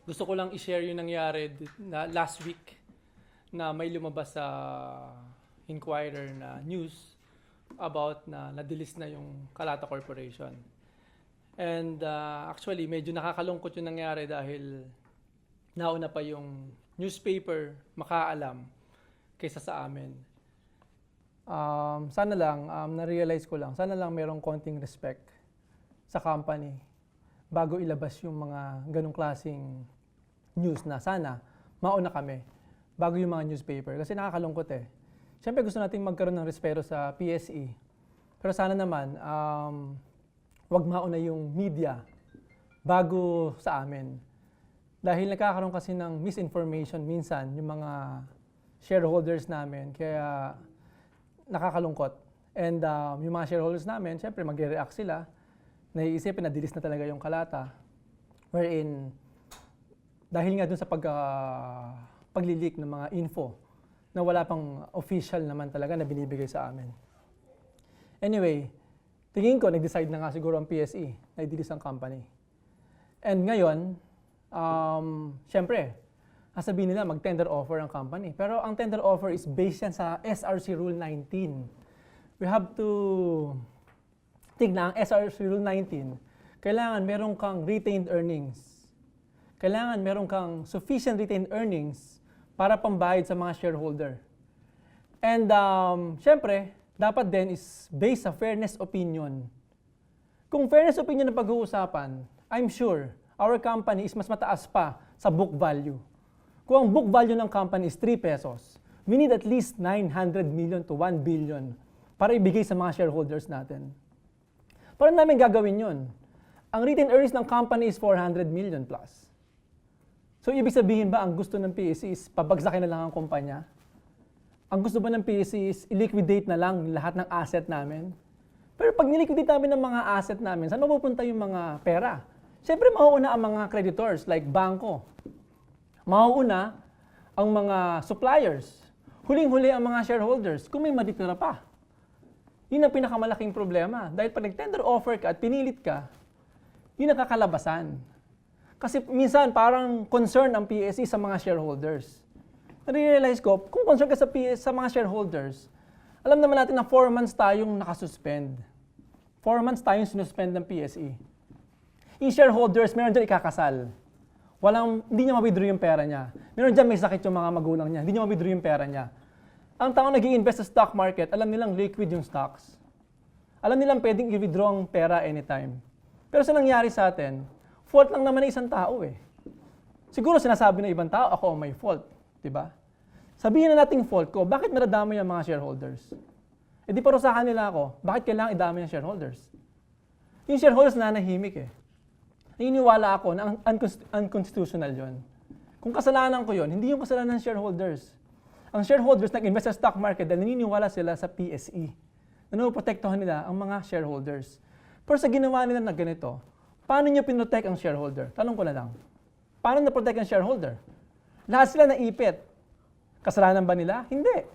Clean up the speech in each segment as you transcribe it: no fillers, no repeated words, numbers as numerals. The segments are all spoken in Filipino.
Gusto ko lang i-share yung nangyari na last week na may lumabas sa Inquirer na news about na na-delist na yung Calata Corporation. And actually, medyo nakakalungkot yung nangyari dahil nauna pa yung newspaper makaalam kaysa sa amin. Sana lang, na-realize ko lang, sana lang merong konting respect sa company bago ilabas yung mga ganong klaseng news na sana mauna kami bago yung mga newspaper. Kasi nakakalungkot eh. Siyempre gusto natin magkaroon ng respeto sa PSE. Pero sana naman, wag mauna yung media bago sa amin. Dahil nagkakaroon kasi ng misinformation minsan yung mga shareholders namin. Kaya nakakalungkot. And yung mga shareholders namin, siyempre magre-react sila. Naiisipin na delist na talaga yung Calata. Wherein, dahil nga dun sa pag-leak ng mga info na wala pang official naman talaga na binibigay sa amin. Anyway, tingin ko, nag-decide na nga siguro ang PSE na i-delist ang company. And ngayon, siyempre, sasabihin nila mag-tender offer ang company. Pero ang tender offer is based yan sa SRC Rule 19. We have to tignan ang SRC Rule 19. Kailangan meron kang retained earnings. Kailangan meron kang sufficient retained earnings para pambayad sa mga shareholder. And syempre, dapat din is based sa fairness opinion. Kung fairness opinion na pag-uusapan, I'm sure our company is mas mataas pa sa book value. Kung ang book value ng company is 3 pesos, we need at least 900 million to 1 billion para ibigay sa mga shareholders natin. Paano namin gagawin yun? Ang retained earnings ng company is 400 million plus. So, ibig sabihin ba, ang gusto ng PSE is pabagsakin na lang ang kumpanya? Ang gusto ba ng PSE is i-liquidate na lang lahat ng asset namin? Pero pag niliquidate namin ng mga asset namin, saan mapupunta yung mga pera? Siyempre, mauuna ang mga creditors like bangko. Mauuna ang mga suppliers. Huling-huli ang mga shareholders kung may matitira pa. Yun ang pinakamalaking problema. Dahil pag nag-tender offer ka at pinilit ka, yun ang kakalabasan. Kasi minsan parang concern ang PSE sa mga shareholders. Na-realize ko, kung concern ka sa mga shareholders, alam naman natin na 4 months tayong nakasuspend. 4 months tayong sinuspend ng PSE. Yung shareholders, meron dyan ikakasal. Hindi niya ma-withdraw yung pera niya. Meron dyan may sakit yung mga magulang niya. Hindi niya ma-withdraw yung pera niya. Ang taong nag-i-invest sa stock market, alam nilang liquid yung stocks. Alam nilang pwedeng i-withdraw ang pera anytime. Pero sa nangyari sa atin, fault lang naman ng isang tao eh. Siguro sinasabi ng ibang tao, ako may fault. Diba? Sabihin na nating fault ko, bakit maradamay ang mga shareholders? E di parusahan nila ako, bakit kailangan idamay ang shareholders? Yung shareholders nanahimik eh. Naniniwala ako na unconstitutional yon. Kung kasalanan ko yon, hindi yung kasalanan ng shareholders. Ang shareholders nag-invest sa stock market dahil naniniwala sila sa PSE. Na protektahan nila ang mga shareholders. Pero sa ginawa nila na ganito, paano nyo pinrotect ang shareholder? Tanong ko na lang. Paano na-protect ang shareholder? Lahat sila naipit. Kasalanan ba nila? Hindi.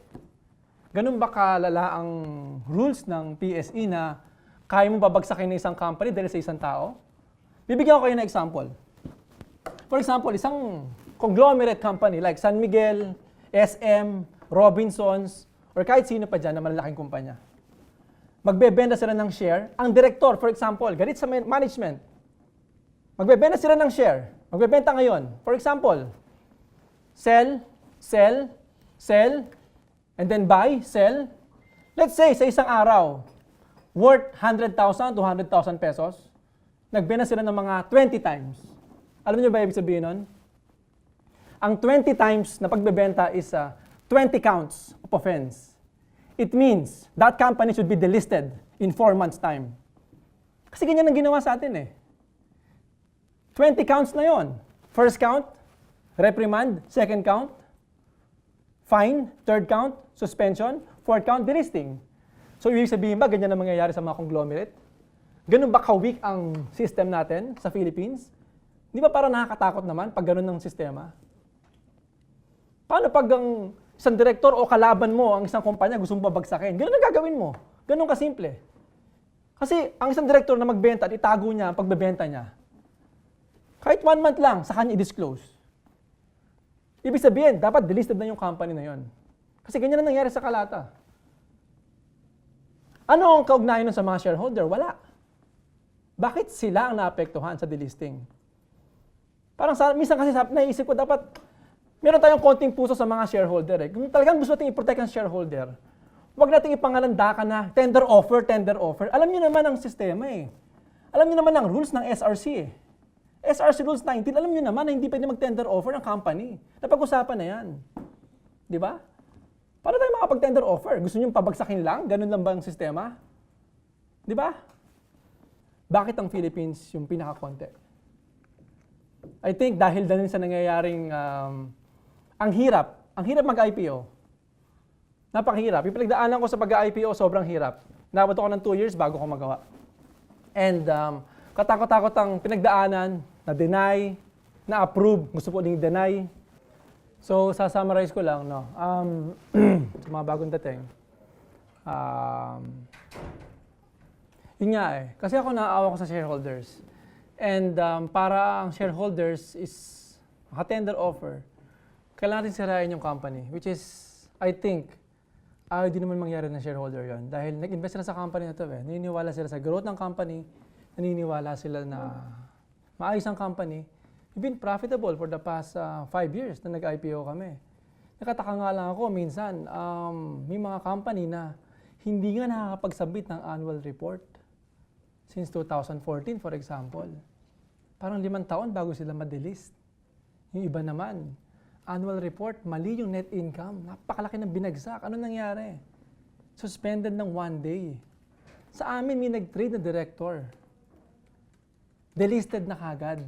Ganun ba kalala ang rules ng PSE na kaya mo babagsakin ng isang company dahil sa isang tao? Bibigyan ko kayo ng example. For example, isang conglomerate company like San Miguel, SM, Robinsons, or kahit sino pa dyan na malalaking kumpanya. Magbebenta sila ng share. Ang director, for example, galit sa management. Magbebenta sila ng share. Magbebenta ngayon. For example, sell, and then buy, sell. Let's say, sa isang araw, worth 100,000, 200,000 pesos, nagbenta sila ng mga 20 times. Alam niyo ba ibig sabihin nun? Ang 20 times na pagbebenta is 20 counts of offense. It means that company should be delisted in 4 months' time. Kasi ganyan ang ginawa sa atin eh. 20 counts na yon. First count, reprimand. Second count, fine. Third count, suspension. Fourth count, delisting. So, ibig sabihin ba, ganyan ang mangyayari sa mga conglomerate? Ganun ba ka-weak ang system natin sa Philippines? Di ba parang nakakatakot naman pag ganun ng sistema? Paano pag ang isang direktor o kalaban mo ang isang kumpanya gusto mong babagsakin? Ganun ang gagawin mo. Ganun kasimple. Kasi ang isang direktor na magbenta at itago niya ang pagbebenta niya, Kahit 1 month lang, sa kanya i-disclose. Ibig sabihin, dapat delisted na yung company na yon. Kasi ganyan na nangyari sa Calata. Ano ang kaugnayan nun sa mga shareholder? Wala. Bakit sila ang naapektuhan sa delisting? Parang minsan kasi naisip ko, dapat meron tayong konting puso sa mga shareholder. Kung talagang gusto natin i-protect ang shareholder, huwag natin ipangalandakan na tender offer, tender offer. Alam niyo naman ang sistema eh. Alam niyo naman ang rules ng SRC eh. SRC Rules 19, alam niyo naman na hindi pwede mag-tender offer ng company. Napag-usapan na yan. Di ba? Paano tayo makapag-tender offer? Gusto niyo pabagsakin lang? Ganun lang ba ang sistema? Di ba? Bakit ang Philippines yung pinaka-konti? I think dahil sa nangyayaring ang hirap mag-IPO. Napakahirap. Yung pinagdaanan ko sa pag-IPO, sobrang hirap. Nabot ako ng 2 years bago ko magawa. And katakot-takot ang pinagdaanan, na-deny, na-approve, gusto po ding deny. So, sa-summarize ko lang, no? Sa mga bagong dating. Yun nga eh. Kasi ako naaawa ko sa shareholders. And para ang shareholders is maka-tender offer, kailangan natin sirain yung company. Which is, I think, ayaw din naman mangyari ng shareholder yon. Dahil nag-invest sila sa company na ito eh. Naniniwala sila sa growth ng company, naniniwala sila na maayos ang company. We've been profitable for the past 5 years na nag-IPO kami. Nakataka nga lang ako, minsan, may mga company na hindi nga nakakapag-submit ng annual report. Since 2014, for example. Parang 5 taon bago sila ma-delist. Yung iba naman, annual report, mali yung net income. Napakalaki ng binagsak. Ano nangyari? Suspended ng 1 day. Sa amin, may nag-trade na director. Delisted na kagad.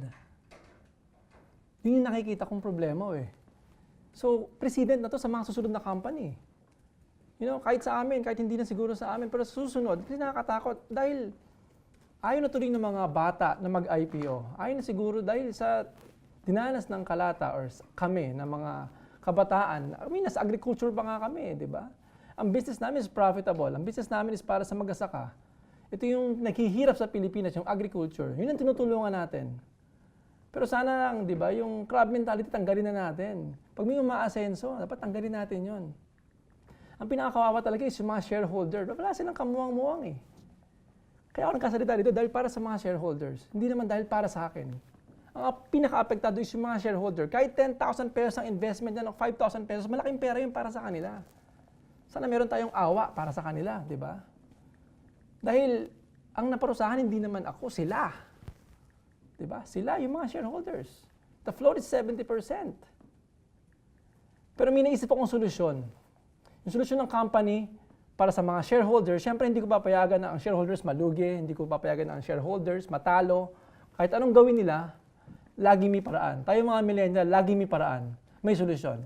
Yun yung nakikita kong problema eh. So, president na to sa mga susunod na company. You know, kahit sa amin, kahit hindi na siguro sa amin, pero sa susunod, hindi nakakatakot. Dahil ayaw na tuloy ng mga bata na mag-IPO. Ayaw na siguro dahil sa dinanas ng Calata or kami, na mga kabataan. I mean, nasa agriculture pa nga kami, di ba? Ang business namin is profitable. Ang business namin is para sa mag-asaka. Ito yung naghihirap sa Pilipinas, yung agriculture. Yun ang tinutulungan natin. Pero sana lang, di ba, yung crab mentality, tanggalin na natin. Pag may umaasenso, dapat tanggalin natin yon. Ang pinakakawawa talaga is yung mga shareholder. Wala silang kamuwang-muwang eh. Kaya ako nagkasalita dito dahil para sa mga shareholders. Hindi naman dahil para sa akin. Ang pinaka-apektado is yung mga shareholder. Kahit 10,000 pesos ang investment yan o 5,000 pesos, malaking pera yun para sa kanila. Sana meron tayong awa para sa kanila, di ba? Dahil ang naparusahan hindi naman ako, sila. Di ba? Sila, yung mga shareholders. The float is 70%. Pero may naisip akong solusyon. Yung solusyon ng company para sa mga shareholders, syempre hindi ko papayagan na ang shareholders malugi, hindi ko papayagan na ang shareholders matalo. Kahit anong gawin nila, lagi may paraan. Tayo mga millennial, lagi may paraan. May solusyon.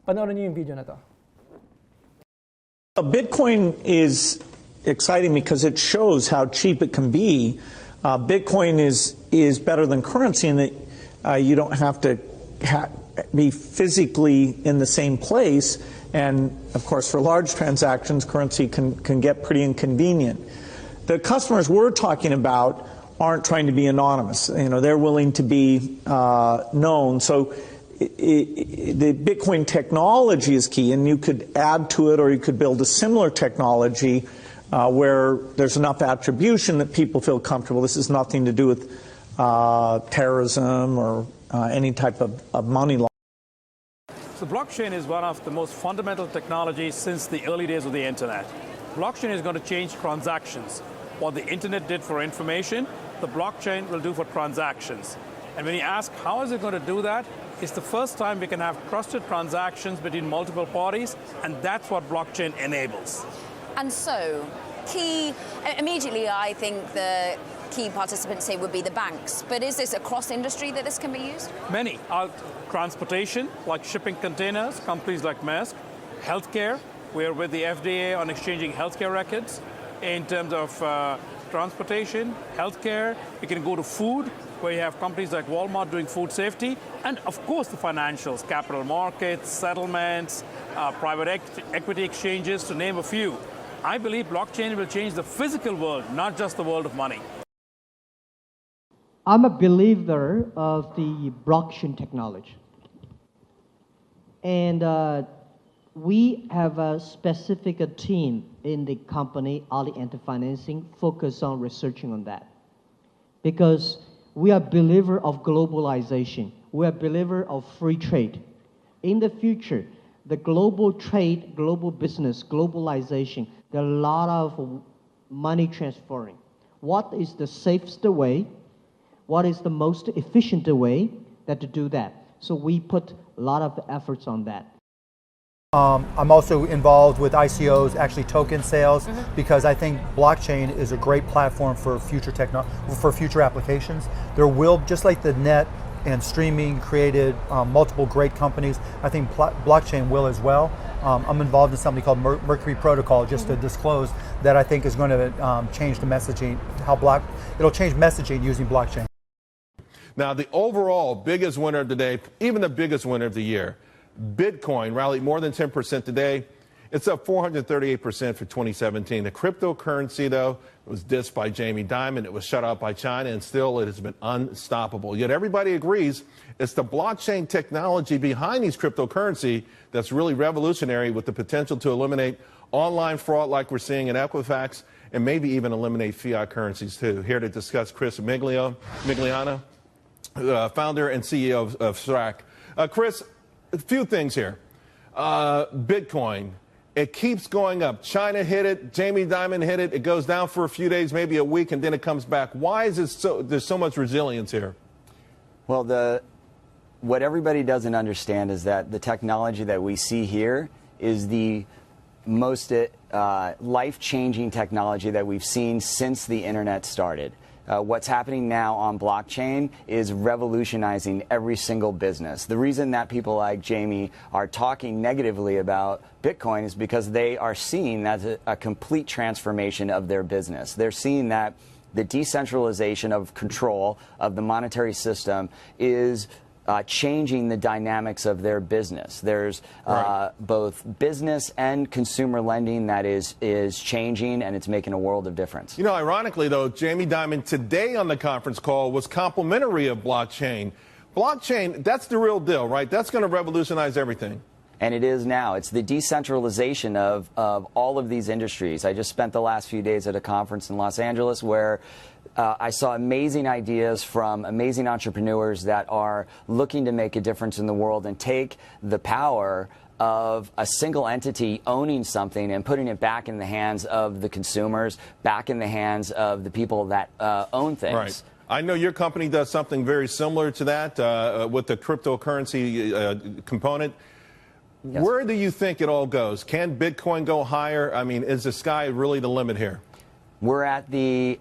Panoorin niyo yung video na to. Bitcoin is exciting because it shows how cheap it can be. Bitcoin is better than currency in that you don't have to be physically in the same place. And of course, for large transactions, currency can get pretty inconvenient. The customers we're talking about aren't trying to be anonymous. You know, they're willing to be known. So the Bitcoin technology is key, and you could add to it, or you could build a similar technology where there's enough attribution that people feel comfortable. This has nothing to do with terrorism or any type of money laundering. So blockchain is one of the most fundamental technologies since the early days of the internet. Blockchain is going to change transactions. What the internet did for information, the blockchain will do for transactions. And when you ask how is it going to do that, it's the first time we can have trusted transactions between multiple parties, and that's what blockchain enables. And so, immediately I think the key participants here would be the banks, but is this across industry that this can be used? Many. Transportation, like shipping containers, companies like Maersk. Healthcare, we're with the FDA on exchanging healthcare records. In terms of transportation, healthcare, we can go to food, where you have companies like Walmart doing food safety, and of course the financials, capital markets, settlements, private equity exchanges, to name a few. I believe blockchain will change the physical world, not just the world of money. I'm a believer of the blockchain technology. And we have a specific team in the company, Ali Anti-Financing, focused on researching on that. Because we are believer of globalization. We are believer of free trade. In the future, the global trade, global business, globalization, there are a lot of money transferring. What is the safest way? What is the most efficient way to do that? So we put a lot of efforts on that. I'm also involved with ICOs, actually token sales, because I think blockchain is a great platform for future applications. There will, just like the net and streaming created multiple great companies, I think blockchain will as well. I'm involved in something called Mercury Protocol, just to disclose that I think is going to change the messaging, it'll change messaging using blockchain. Now, the overall biggest winner of the day, even the biggest winner of the year, Bitcoin rallied more than 10% today. It's up 438% for 2017. The cryptocurrency, though, was dissed by Jamie Dimon. It was shut out by China, and still it has been unstoppable. Yet everybody agrees it's the blockchain technology behind these cryptocurrency that's really revolutionary, with the potential to eliminate online fraud like we're seeing in Equifax, and maybe even eliminate fiat currencies, too. Here to discuss, Chris Migliano, founder and CEO of SRAC. Chris, a few things here. Bitcoin, it keeps going up. China hit it, Jamie Dimon hit it, it goes down for a few days, maybe a week, and then it comes back. Why is there's so much resilience here? Well, what everybody doesn't understand is that the technology that we see here is the most life-changing technology that we've seen since the internet started. What's happening now on blockchain is revolutionizing every single business. The reason that people like Jamie are talking negatively about Bitcoin is because they are seeing that a complete transformation of their business. They're seeing that the decentralization of control of the monetary system is changing the dynamics of their business. There's both business and consumer lending that is changing, and it's making a world of difference. You know, ironically, though, Jamie Dimon today on the conference call was complimentary of blockchain. Blockchain, that's the real deal, right? That's going to revolutionize everything. And it is now. It's the decentralization of all of these industries. I just spent the last few days at a conference in Los Angeles where I saw amazing ideas from amazing entrepreneurs that are looking to make a difference in the world and take the power of a single entity owning something and putting it back in the hands of the consumers, back in the hands of the people that own things. Right. I know your company does something very similar to that with the cryptocurrency component. Yes. Where do you think it all goes? Can Bitcoin go higher? I mean, is the sky really the limit here? We're at the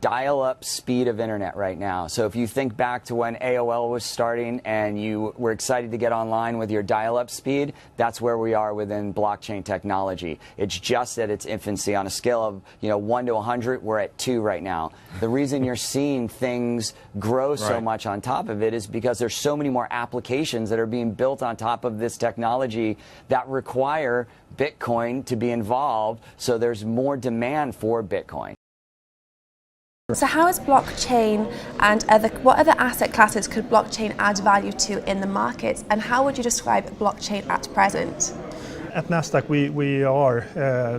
dial-up speed of internet right now. So if you think back to when AOL was starting and you were excited to get online with your dial-up speed, that's where we are within blockchain technology. It's just at its infancy. On a scale of 1 to 100, we're at 2 right now. The reason you're seeing things grow so much on top of it is because there's so many more applications that are being built on top of this technology that require Bitcoin to be involved, so there's more demand for Bitcoin. So how is blockchain and what other asset classes could blockchain add value to in the markets, and how would you describe blockchain at present? At Nasdaq, we are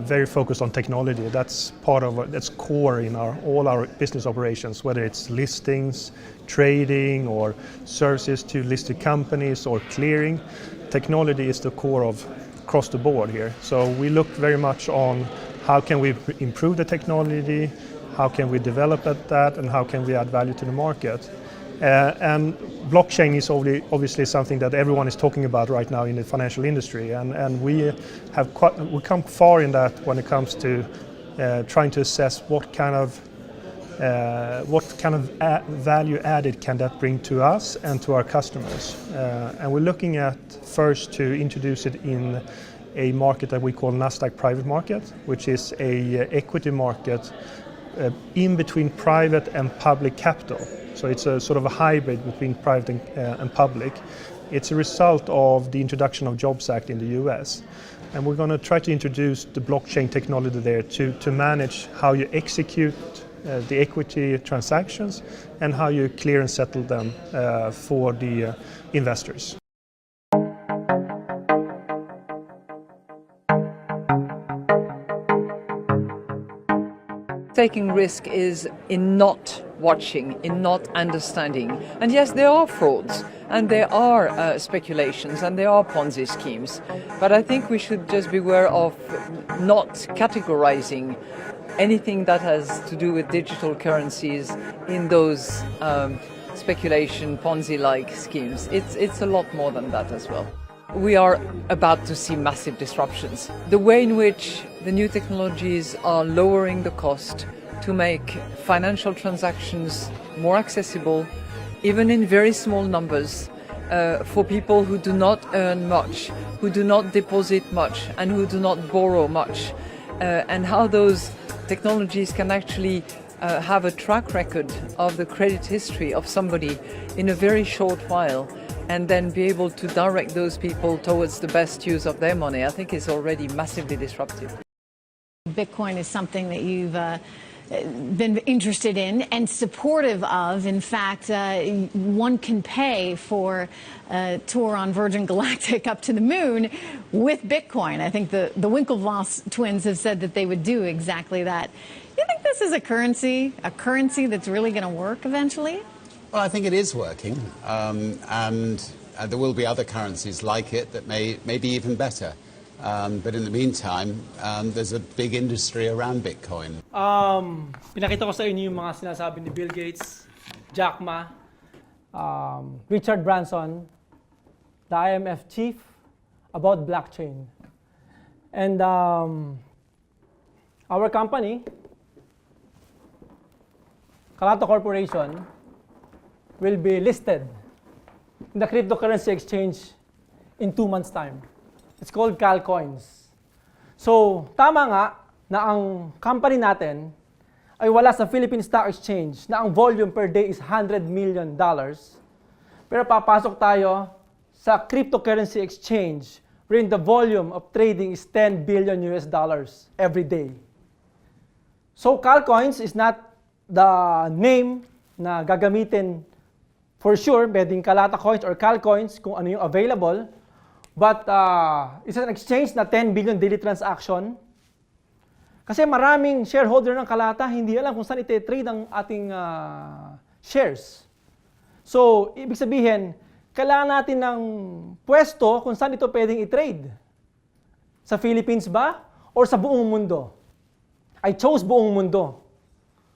very focused on technology. That's that's core in all our business operations, whether it's listings, trading, or services to listed companies or clearing. Technology is the core of across the board here. So we look very much on how can we improve the technology, how can we develop that, and how can we add value to the market. And blockchain is obviously something that everyone is talking about right now in the financial industry, and we come far in that when it comes to trying to assess what kind of value added can that bring to us and to our customers. And we're looking at first to introduce it in a market that we call Nasdaq Private Market, which is a equity market in between private and public capital. So it's a sort of a hybrid between private and public. It's a result of the introduction of Jobs Act in the US. And we're going to try to introduce the blockchain technology there to manage how you execute the equity transactions, and how you clear and settle them for the investors. Taking risk is in not watching, in not understanding. And yes, there are frauds, and there are speculations, and there are Ponzi schemes. But I think we should just beware of not categorizing anything that has to do with digital currencies in those speculation Ponzi-like schemes. It's a lot more than that as well. We are about to see massive disruptions. The way in which the new technologies are lowering the cost to make financial transactions more accessible, even in very small numbers, for people who do not earn much, who do not deposit much, and who do not borrow much, and how those technologies can actually have a track record of the credit history of somebody in a very short while, and then be able to direct those people towards the best use of their money, I think is already massively disruptive. Bitcoin is something that you've been interested in and supportive of. In fact, one can pay for a tour on Virgin Galactic up to the moon with Bitcoin. I think the Winklevoss twins have said that they would do exactly that. You think this is a currency that's really going to work eventually? Well, I think it is working, and there will be other currencies like it that may be even better. But in the meantime, there's a big industry around Bitcoin. Pinakita ko sa inyo yung mga sinasabi ni Bill Gates, Jack Ma, Richard Branson, the IMF chief, about blockchain. And our company, Calata Corporation, will be listed in the cryptocurrency exchange in 2 months' time. It's called Calcoins. So, tama nga na ang company natin ay wala sa Philippine Stock Exchange na ang volume per day is $100 million. Pero papasok tayo sa cryptocurrency exchange wherein the volume of trading is $10 billion every day. So, Calcoins is not the name na gagamitin for sure, pwedeng Calata Coins or Calcoins kung ano yung available. But it's an exchange na 10 billion daily transaction. Kasi maraming shareholder ng Calata, hindi alam kung saan iti-trade ang ating shares. So, ibig sabihin, kailangan natin ng pwesto kung saan ito pwedeng i-trade. Sa Philippines ba? Or sa buong mundo? I chose buong mundo.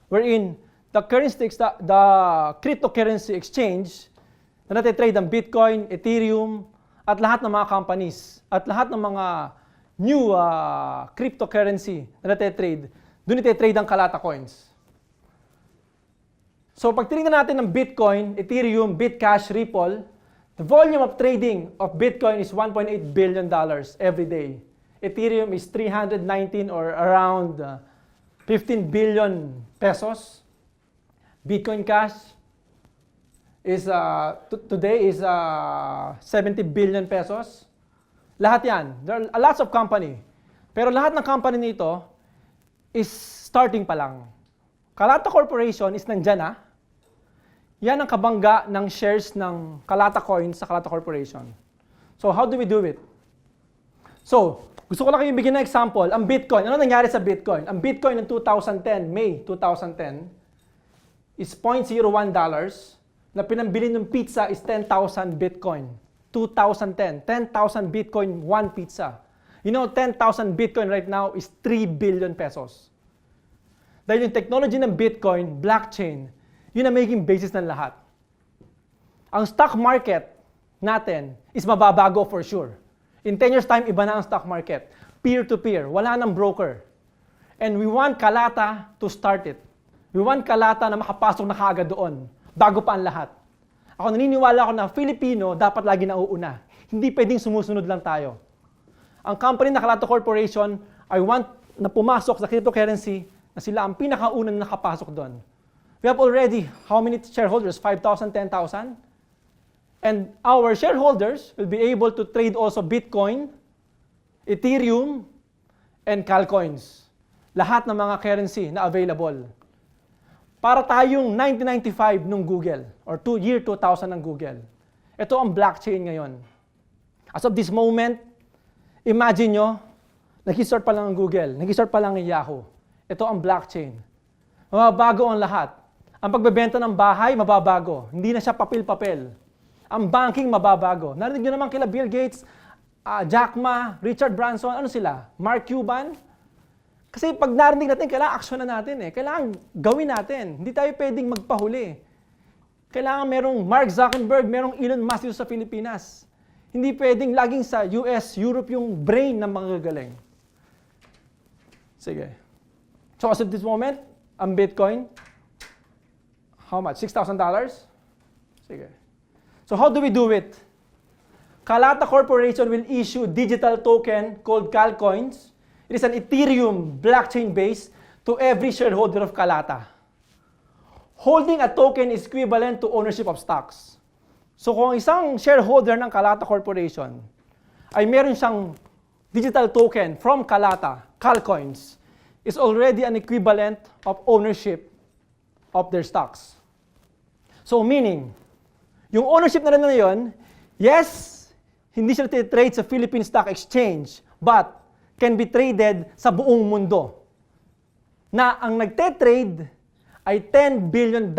Wherein, the cryptocurrency exchange na nati-trade ang Bitcoin, Ethereum, at lahat ng mga companies, at lahat ng mga new cryptocurrency na nati-trade, doon iti-trade ang Calata Coins. So pag tinignan natin ng Bitcoin, Ethereum, Bitcash, Ripple, the volume of trading of Bitcoin is $1.8 billion every day. Ethereum is 319 or around 15 billion pesos. Bitcoin Cash is today is 70 billion pesos. Lahat yan. There are lots of company. Pero lahat ng company nito is starting pa lang. Calata Corporation is nandyan na. Yan ang kabangga ng shares ng Calata Coins sa Calata Corporation. So how do we do it? So, gusto ko lang kayong bigyan ng example. Ang Bitcoin, ano nangyari sa Bitcoin? Ang Bitcoin ng 2010, May 2010, is $0.01. Na pinambili ng pizza is 10,000 Bitcoin. 2010, 10,000 Bitcoin, one pizza. You know, 10,000 Bitcoin right now is 3 billion pesos. Dahil yung technology ng Bitcoin, blockchain, yun ang magiging basis ng lahat. Ang stock market natin is mababago for sure. In 10 years time, iba na ang stock market. Peer-to-peer, wala nang broker. And we want Calata to start it. We want Calata na makapasok na kaagad doon. Bago pa ang lahat. Ako naniniwala ako na Filipino dapat lagi nauuna. Hindi pwedeng sumusunod lang tayo. Ang company na Calata Corporation, I want na pumasok sa cryptocurrency na sila ang pinakaunang nakapasok doon. We have already, how many shareholders? 5,000, 10,000? And our shareholders will be able to trade also Bitcoin, Ethereum, and Calcoins. Lahat ng mga currency na available. Para tayong 1995 nung Google or year 2000 ng Google. Ito ang blockchain ngayon. As of this moment, imagine nyo, nag-start pa lang ang Google, nag-start pa lang ang Yahoo. Ito ang blockchain. Mababago ang lahat. Ang pagbebenta ng bahay, mababago. Hindi na siya papel-papel. Ang banking, mababago. Narinig nyo naman kila Bill Gates, Jack Ma, Richard Branson, ano sila? Mark Cuban? Kasi pag narinig natin, kailangan aksyon na natin eh. Kailangan gawin natin. Hindi tayo pwedeng magpahuli. Kailangan merong Mark Zuckerberg, merong Elon Musk dito sa Pilipinas. Hindi pwedeng laging sa US, Europe yung brain ng mga gagaling. Sige. So as of this moment, ang Bitcoin, how much? $6,000? Sige. So how do we do it? Calata Corporation will issue digital token called Calcoins. It is an Ethereum blockchain base to every shareholder of Calata. Holding a token is equivalent to ownership of stocks. So kung isang shareholder ng Calata Corporation ay meron siyang digital token from Calata, Calcoins, is already an equivalent of ownership of their stocks. So meaning, yung ownership na rin na yun, yes, hindi siya trade sa Philippine Stock Exchange, but can be traded sa buong mundo. Na ang nagte-trade ay $10 billion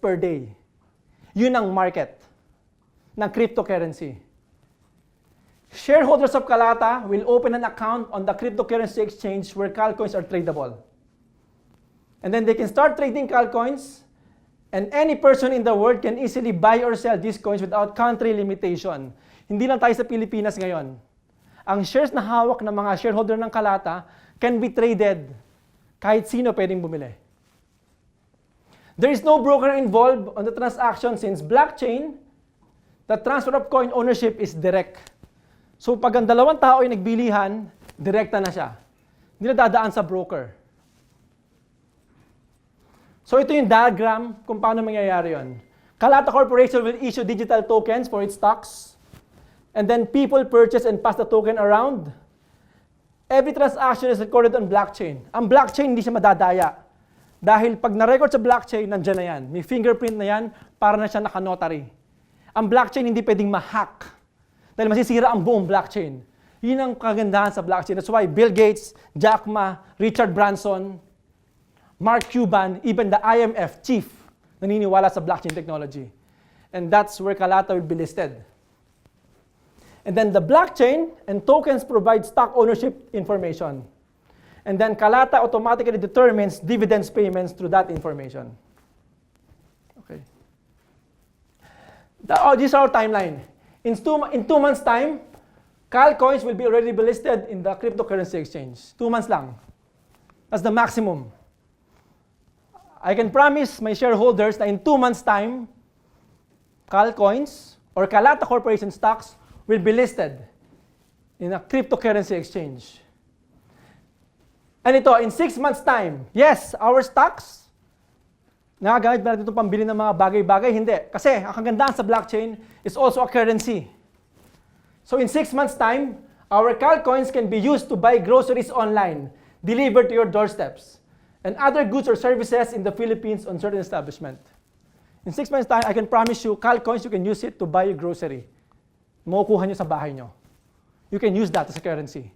per day. Yun ang market ng cryptocurrency. Shareholders of Calata will open an account on the cryptocurrency exchange where Calcoins are tradable. And then they can start trading Calcoins, and any person in the world can easily buy or sell these coins without country limitation. Hindi lang tayo sa Pilipinas ngayon. Ang shares na hawak ng mga shareholder ng Calata can be traded. Kahit sino pwedeng bumili. There is no broker involved on the transaction since blockchain, the transfer of coin ownership is direct. So pag ang dalawang tao ay nagbilihan, direkta na siya. Hindi na dadaan sa broker. So ito yung diagram kung paano mangyayari yun. Calata Corporation will issue digital tokens for its stocks. And then people purchase and pass the token around. Every transaction is recorded on blockchain. Ang blockchain hindi siya madadaya. Dahil pag na-record sa blockchain, nandiyan na yan. May fingerprint na yan, para na siya naka-notary. Ang blockchain hindi pwedeng ma-hack. Dahil masisira ang buong blockchain. Yun ang kagandahan sa blockchain. That's why Bill Gates, Jack Ma, Richard Branson, Mark Cuban, even the IMF chief, naniniwala sa blockchain technology. And that's where Calata will be listed. And then the blockchain and tokens provide stock ownership information. And then Calata automatically determines dividends payments through that information. Okay. This is our timeline. In 2 months' time, Calcoins will be already listed in the cryptocurrency exchange. 2 months lang. That's the maximum. I can promise my shareholders that in 2 months' time, Calcoins or Calata Corporation stocks will be listed in a cryptocurrency exchange. And ito, in 6 months' time, yes, our stocks, nagagamit ba natin itong pambili ng mga bagay-bagay? Hindi. Kasi ang kagandahan sa blockchain is also a currency. So in 6 months' time, our Calcoins can be used to buy groceries online, delivered to your doorsteps, and other goods or services in the Philippines on certain establishment. In 6 months' time, I can promise you, Calcoins, you can use it to buy your grocery. Makukuha nyo sa bahay nyo. You can use that as a currency.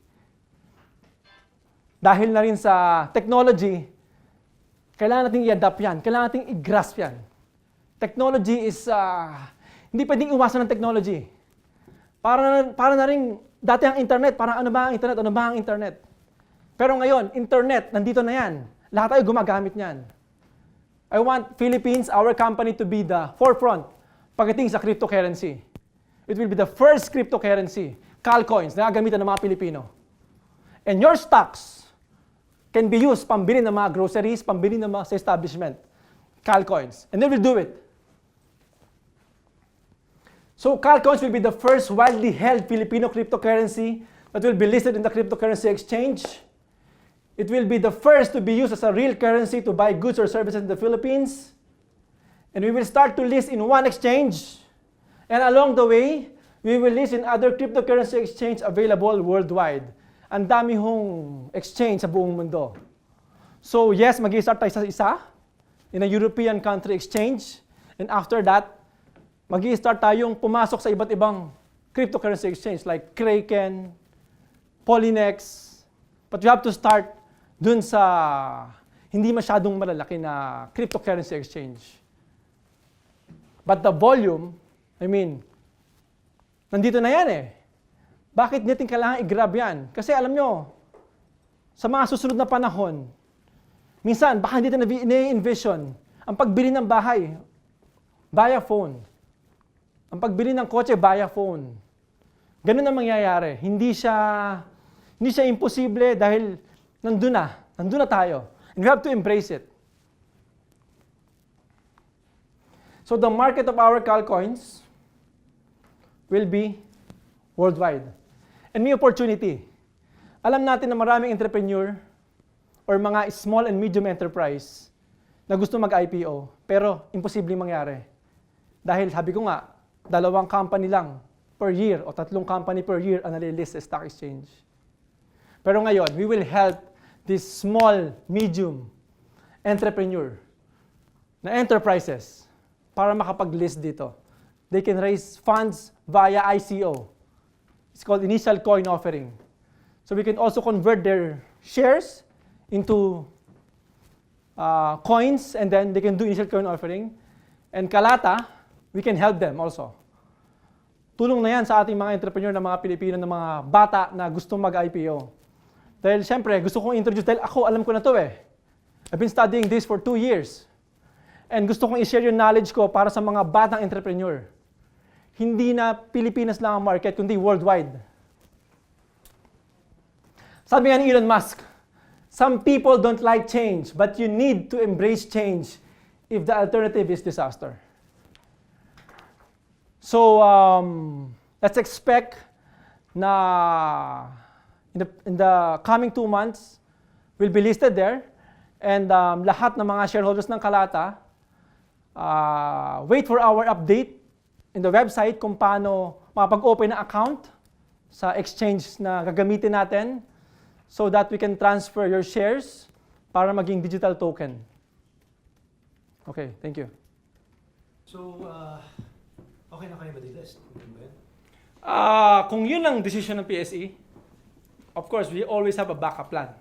Dahil na rin sa technology, kailangan natin i-adapt yan. Kailangan natin i-grasp yan. Technology is, hindi pwedeng iwasan ng technology. Para na rin, dati ang internet, parang ano ba ang internet? Ano ba ang internet? Pero ngayon, internet, nandito na yan. Lahat tayo gumagamit niyan. I want Philippines, our company, to be the forefront pagdating sa cryptocurrency. It will be the first cryptocurrency, Calcoins, na gagamitan ng mga Pilipino. And your stocks can be used pambili ng mga groceries, pambili ng mga sa establishment, Calcoins. And they will do it. So Calcoins will be the first widely held Filipino cryptocurrency that will be listed in the cryptocurrency exchange. It will be the first to be used as a real currency to buy goods or services in the Philippines. And we will start to list in one exchange. And along the way, we will list in other cryptocurrency exchange available worldwide. Ang dami hong exchange sa buong mundo. So yes, mag-i-start tayo sa isa. in a European country exchange. And after that, mag-i-start tayong pumasok sa iba't ibang cryptocurrency exchange like Kraken, Polynex. But you have to start dun sa hindi masyadong malalaki na cryptocurrency exchange. But the volume, nandito na yan eh. Bakit natin kailangan i-grab yan? Kasi alam nyo, sa mga susunod na panahon, minsan baka hindi natin na-envision ang pagbili ng bahay via phone. Ang pagbili ng kotse via phone. Ganun ang mangyayari. Hindi siya imposible dahil nandun na tayo. And we have to embrace it. So the market of our Calcoins will be worldwide. And may opportunity. Alam natin na maraming entrepreneur or mga small and medium enterprise na gusto mag-IPO, pero imposible mangyari. Dahil sabi ko nga, 2 company lang per year o 3 company per year ang nalilist sa stock exchange. Pero ngayon, we will help this small, medium entrepreneur na enterprises para makapag-list dito. They can raise funds via ICO. It's called initial coin offering. So we can also convert their shares into coins, and then they can do initial coin offering. And Calata, we can help them also. Tulong na yan sa ating mga entrepreneur na mga Pilipino, na mga bata na gusto mag-IPO. Dahil siyempre, gusto kong introduce, dahil ako alam ko na to eh. I've been studying this for 2 years. And gusto kong i-share yung knowledge ko para sa mga batang entrepreneur. Hindi na Pilipinas lang ang market, kundi worldwide. Sabi nga ni Elon Musk, some people don't like change, but you need to embrace change if the alternative is disaster. So, let's expect na in the coming 2 months, we'll be listed there. And lahat ng mga shareholders ng Calata, wait for our update in the website kung paano makapag-open ng account sa exchange na gagamitin natin so that we can transfer your shares para maging digital token. Okay, thank you. So, okay na kayo ba delist? Kung yun ang decision ng PSE, of course, we always have a backup plan.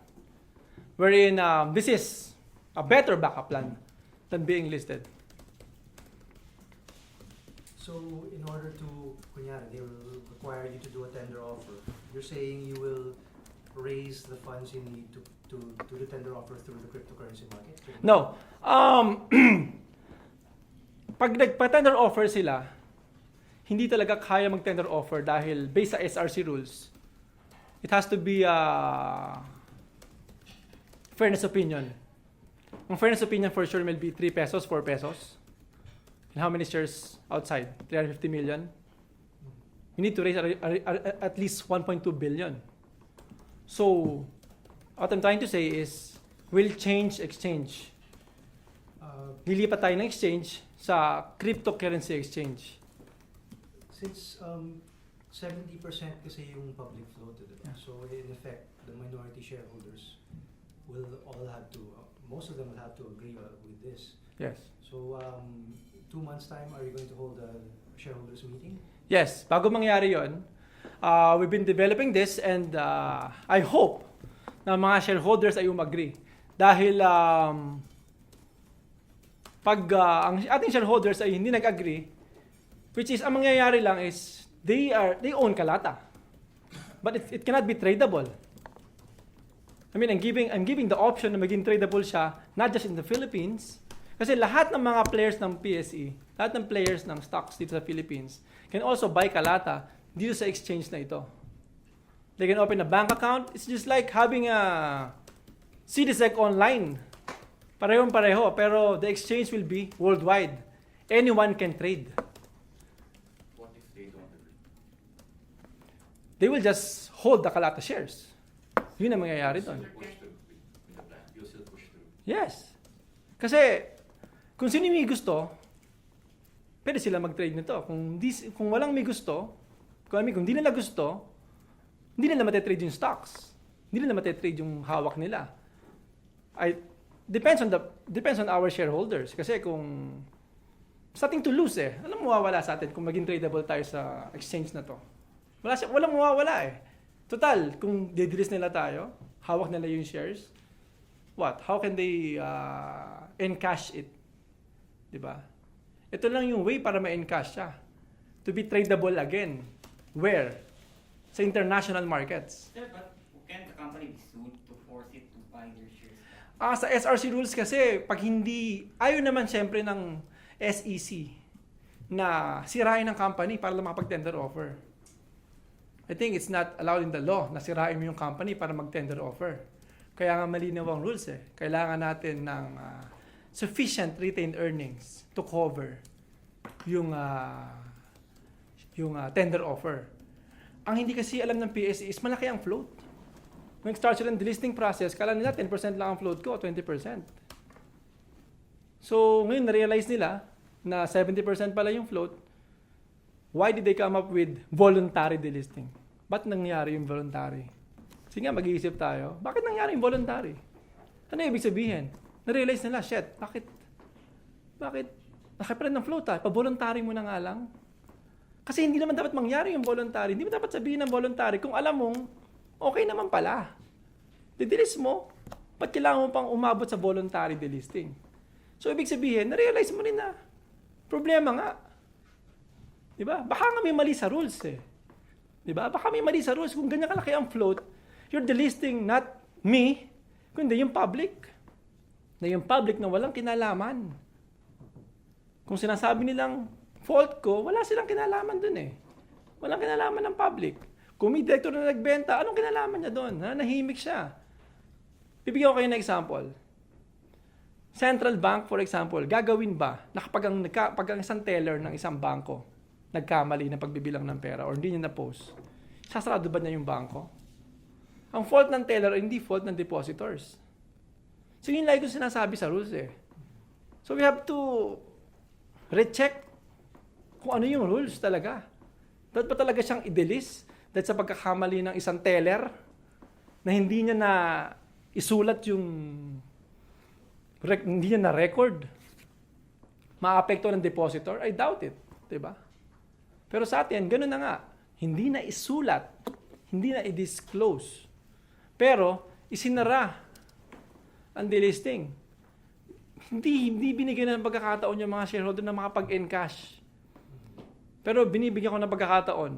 Wherein this is a better backup plan than being listed. So, in order to, kunyari, they will require you to do a tender offer. You're saying you will raise the funds you need to do the tender offer through the cryptocurrency market? No. Pag nagpa-tender offer sila, hindi talaga kaya mag-tender offer dahil based sa SRC rules, it has to be fairness opinion. Ang fairness opinion for sure will be 3 pesos, 4 pesos. And how many shares outside? 350 million? We need to raise at least 1.2 billion. So, what I'm trying to say is, we'll change exchange. Lilipat tayo ng exchange sa cryptocurrency exchange. Since 70% kasi yung public float, diba? So in effect, the minority shareholders will all have to, most of them will have to agree with this. Yes. So 2 months time, are you going to hold a shareholders meeting? Yes, bago mangyari yon, we've been developing this and I hope na mga shareholders ay agree. Dahil pag ang ating shareholders ay hindi nag-agree, which is ang mangyayari lang is they own Calata. But it cannot be tradable. I mean, I'm giving the option na maging tradable siya not just in the Philippines, kasi lahat ng mga players ng PSE, lahat ng players ng stocks dito sa Philippines can also buy Calata dito sa exchange na ito. They can open a bank account. It's just like having a CDSEC online. Parehong-pareho, pero the exchange will be worldwide. Anyone can trade. What if they don't agree? They will just hold the Calata shares. Yun ang mangyayari doon. You'll still push through. Yes. Kasi, kung sino may gusto, pwede sila mag-trade nito. Kung walang may gusto, kung di nila gusto, hindi nila matitrade yung stocks. Hindi nila matitrade yung hawak nila. depends on our shareholders. Kasi kung something to lose anong mawawala sa atin kung maging tradable tayo sa exchange na to? Walang mawawala Total, kung didelist nila tayo, hawak nila yung shares, how can they encash it? Diba? Ito lang yung way para ma-encash siya. To be tradable again. Where? Sa international markets. Sir, but can the company be sued to force it to buy their shares? Sa SRC rules kasi, pag hindi, ayaw naman siyempre ng SEC na sirain ng company para lang makapag-tender offer. I think it's not allowed in the law na sirain mo yung company para mag-tender offer. Kaya nga malinaw ang rules Kailangan natin ng sufficient retained earnings to cover yung tender offer. Ang hindi kasi alam ng PSE is malaki ang float. Nung start sila ng delisting process, kala nila 10% lang ang float ko, 20%. So, ngayon na-realize nila na 70% pala yung float. Why did they come up with voluntary delisting? Ba't nangyari yung voluntary? Sige nga, mag-iisip tayo. Bakit nangyari yung voluntary? Ano ibig sabihin? Na-realize nila, shit, bakit? Nakapalan ng float pa-voluntary mo na nga lang. Kasi hindi naman dapat mangyari yung voluntary. Hindi mo dapat sabihin ng voluntary kung alam mong okay naman pala. Didelist mo. Ba't kailangan mo pang umabot sa voluntary delisting? So, ibig sabihin, na-realize mo rin na problema nga. Diba? Baka nga may mali sa rules Diba? Baka may mali sa rules. Kung ganyan kalaki ang float, you're delisting not me, kundi yung public. Na yung public na walang kinalaman. Kung sinasabi nilang fault ko, wala silang kinalaman dun Walang kinalaman ng public. Kung may director na nagbenta, anong kinalaman niya doon? Nahimik siya. Bibigyan ko kayo ng example. Central Bank, for example, gagawin ba na kapag ang isang teller ng isang bangko nagkamali ng pagbibilang ng pera or hindi niya na-post, sasarado ba niya yung bangko? Ang fault ng teller ay hindi fault ng depositors. So yun lang yung sinasabi sa rules So we have to recheck kung ano yung rules talaga. Dapat ba talaga siyang i-delist dahil sa pagkakamali ng isang teller na hindi niya na isulat yung hindi niya na record? Maapekto ng depositor? I doubt it. Diba? Pero sa atin, gano'n na nga. Hindi na isulat. Hindi na i-disclose. Pero, isinara ang delisting. Hindi binigyan ng pagkakataon yung mga shareholder na makapag-encash. Pero binibigyan ko ng pagkakataon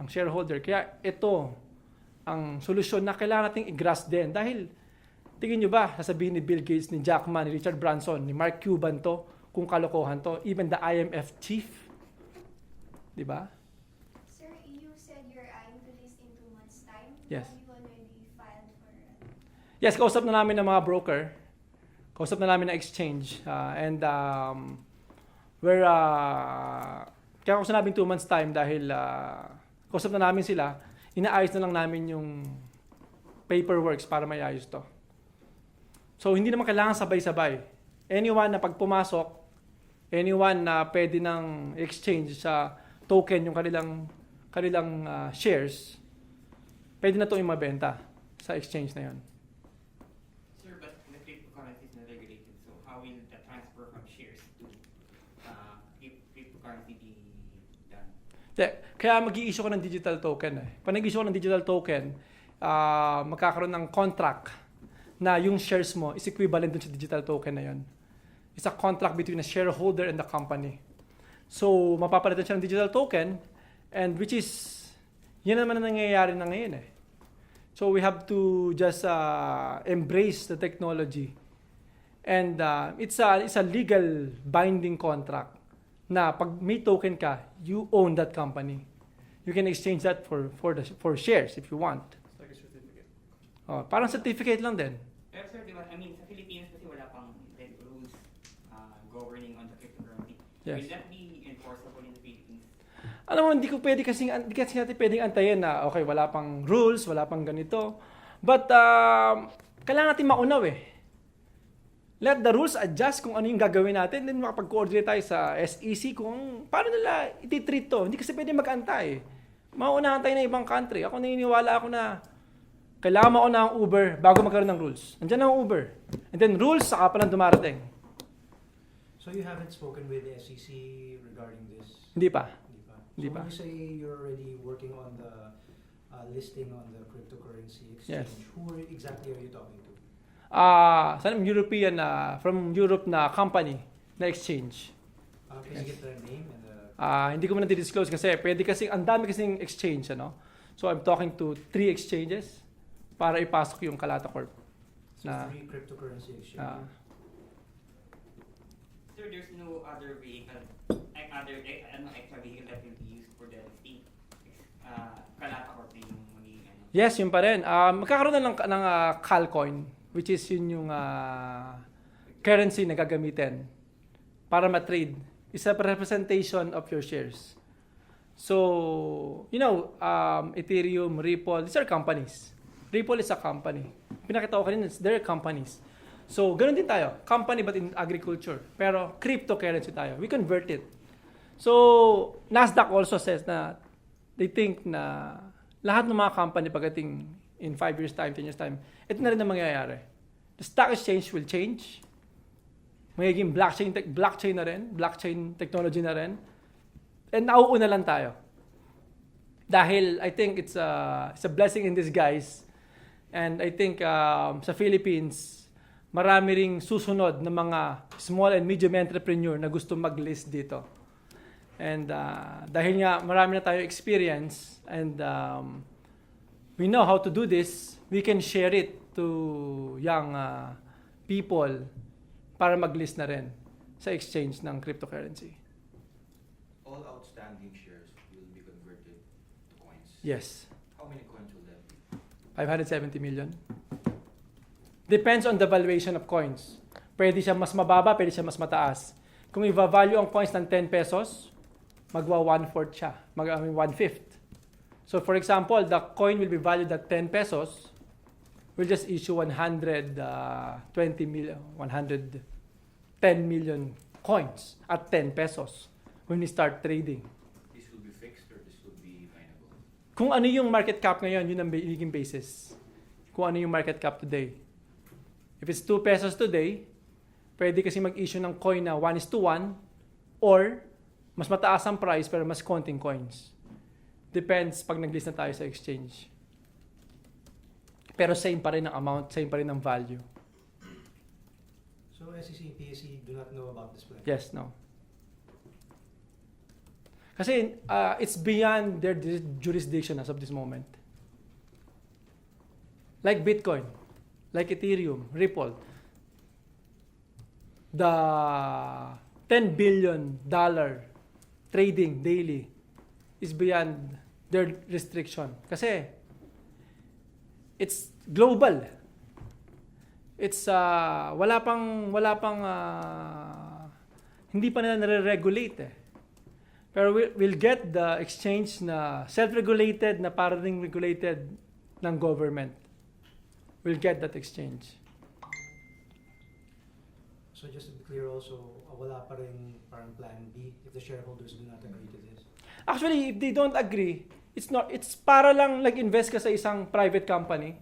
ang shareholder. Kaya ito ang solusyon na kailangan nating i-grasp din. Dahil, tingin nyo ba, sasabihin ni Bill Gates, ni Jack Ma, ni Richard Branson, ni Mark Cuban to, kung kalokohan to, even the IMF chief. Diba? Sir, you said you're eyeing to list in 2 months' time. Yes. Have you already filed for Yes, kausap na namin ng mga broker. Kausap na namin ng exchange. Kaya kung sinabing 2 months' time dahil kausap na namin sila, inaayos na lang namin yung paperworks para mayayos to. So, hindi naman kailangan sabay-sabay. Anyone na pag pumasok, anyone na pwede ng exchange sa token yung kanilang shares, pwede na ito yung mabenta sa exchange na yun. Sir, but the cryptocurrency is not regulated, so how will the transfer from shares to cryptocurrency be done? Kaya mag-i-issue ko ng digital token. Pag nag-issue ko ng digital token, magkakaroon ng contract na yung shares mo is equivalent dun sa digital token na yun. It's a contract between a shareholder and the company. So, mapapalitan siya ng digital token, and which is, yun naman ang nangyayari na ngayon So, we have to just embrace the technology. And it's a legal binding contract na pag may token ka, you own that company. You can exchange that for shares if you want. It's like a certificate. Parang certificate lang din. Pero sir, diba, sa Philippines kasi wala pang rules governing on the cryptocurrency. Yes. Will that be enforceable in the Philippines? Alam mo, hindi kasi natin pwedeng antayin na, okay, wala pang rules, wala pang ganito. But, kailangan natin maunaw Let the rules adjust kung ano yung gagawin natin, then makapag-coordinate tayo sa SEC kung paano nila ititreat to. Hindi kasi pwede mag-antay. Maunahan tayo ng ibang country. Ako naniniwala ako na Kailangan mo na ang Uber bago magkaroon ng rules. Andiyan na ang Uber. And then rules, saka pa lang dumarating. So you haven't spoken with the SEC regarding this? Hindi pa. So when you say you're already working on the listing on the cryptocurrency exchange, Yes. who exactly are you talking to? European, from Europe na company na exchange. Can you get their name and the... Hindi ko muna di-disclose kasi pwede kasi, ang dami kasing exchange, ano? So I'm talking to 3 exchanges para ipasok yung Calata Corp. So 3 cryptocurrency exchanges. Sir, there's no other vehicle, extra vehicle that will be used for the listing. Calata Corp yung magiging ano. Yes, yun pa rin. Magkakaroon na ng Calcoin, which is yun yung currency na gagamitin para ma-trade. It's a representation of your shares. So, Ethereum, Ripple, these are companies. Ripple is a company. Pinakita ko kanina, they're companies. So, ganun din tayo. Company but in agriculture. Pero cryptocurrency tayo. We convert it. So, Nasdaq also says na they think na lahat ng mga company pagdating in 5 years time, 10 years time, ito na rin ang mangyayari. The stock exchange will change. Magiging blockchain na rin, blockchain technology na rin. And nauuna lang tayo. Dahil I think it's a blessing in disguise. And I think sa Philippines, marami ring susunod na mga small and medium entrepreneur na gusto mag-list dito. And dahil nga marami na tayo experience and we know how to do this, we can share it to young people para mag-list na rin sa exchange ng cryptocurrency. All outstanding shares will be converted to coins? Yes. How many coins will that be? 570 million. Depends on the valuation of coins. Pwede siya mas mababa, pwede siya mas mataas. Kung i-value ang coins ng 10 pesos, magwa 1/4 siya. 1/5. So for example, the coin will be valued at 10 pesos. We'll just issue 110 million coins at 10 pesos when we start trading. This will be fixed or this will be mineable? Kung ano yung market cap ngayon, yun ang magiging basis. Kung ano yung market cap today. If it's 2 pesos today, pwede kasi mag-issue ng coin na 1:1 or mas mataas ang price pero mas konting coins. Depends pag nag-list na tayo sa exchange. Pero same pa rin ang amount, same pa rin ang value. So SEC and PSE do not know about this plan? Yes, no. Kasi it's beyond their jurisdiction as of this moment. Like Bitcoin, like Ethereum, Ripple. The $10 billion trading daily is beyond their restriction. Kasi it's global. It's wala pang hindi pa nila nare-regulate eh. Pero we'll get the exchange na self-regulated na para ring regulated ng government. We'll get that exchange. So just to be clear also, wala pa rin parang plan B if the shareholders do not agree to this? Actually, if they don't agree, it's para lang nag-invest ka sa isang private company.